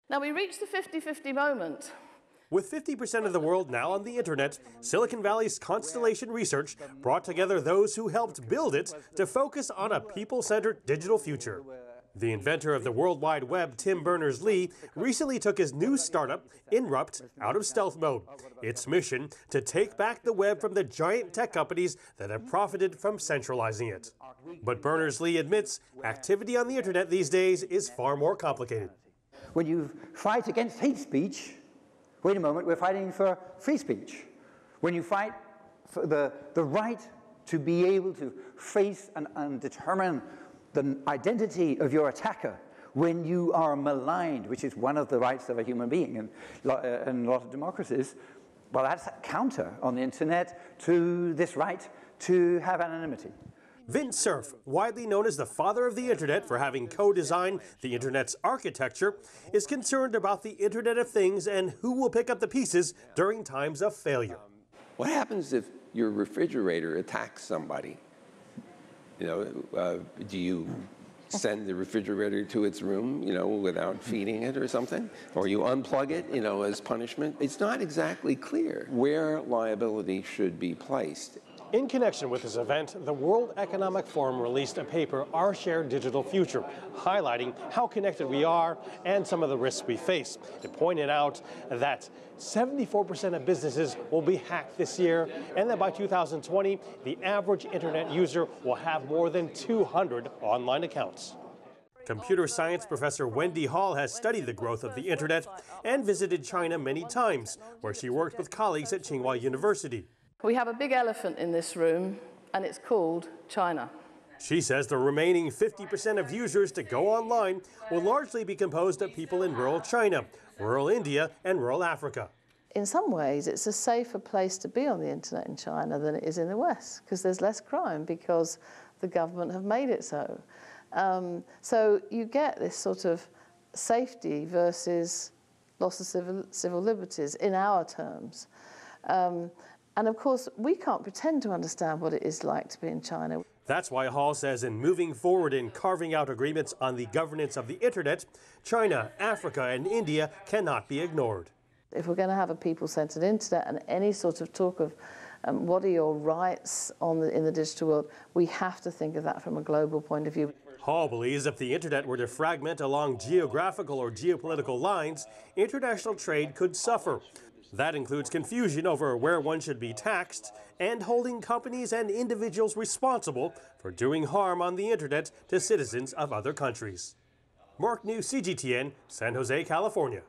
Now we reach the 50-50 moment. With 50% of the world now on the internet, Silicon Valley's Constellation Research brought together those who helped build it to focus on a people-centered digital future. The inventor of the World Wide Web, Tim Berners-Lee, recently took his new startup, Inrupt, out of stealth mode. Its mission, to take back the web from the giant tech companies that have profited from centralizing it. But Berners-Lee admits activity on the internet these days is far more complicated. When you fight against hate speech, wait a moment, we're fighting for free speech. When you fight for the right to be able to face and determine the identity of your attacker, when you are maligned, which is one of the rights of a human being in a lot of democracies, well, that's counter on the internet to this right to have anonymity. Vint Cerf, widely known as the father of the internet for having co-designed the internet's architecture, is concerned about the Internet of Things and who will pick up the pieces during times of failure. What happens if your refrigerator attacks somebody? Do you send the refrigerator to its room, without feeding it or something? Or you unplug it, as punishment? It's not exactly clear where liability should be placed. In connection with this event, the World Economic Forum released a paper, Our Shared Digital Future, highlighting how connected we are and some of the risks we face. It pointed out that 74% of businesses will be hacked this year, and that by 2020, the average internet user will have more than 200 online accounts. Computer science professor Wendy Hall has studied the growth of the internet and visited China many times, where she worked with colleagues at Tsinghua University. We have a big elephant in this room, and it's called China. She says the remaining 50% of users to go online will largely be composed of people in rural China, rural India, and rural Africa. In some ways, it's a safer place to be on the internet in China than it is in the West, because there's less crime, because the government have made it so. So you get this sort of safety versus loss of civil liberties in our terms. And of course, we can't pretend to understand what it is like to be in China. That's why Hall says in moving forward in carving out agreements on the governance of the internet, China, Africa, and India cannot be ignored. If we're going to have a people-centered internet and any sort of talk of what are your rights in the digital world, we have to think of that from a global point of view. Hall believes if the internet were to fragment along geographical or geopolitical lines, international trade could suffer. That includes confusion over where one should be taxed and holding companies and individuals responsible for doing harm on the internet to citizens of other countries. Mark New, CGTN, San Jose, California.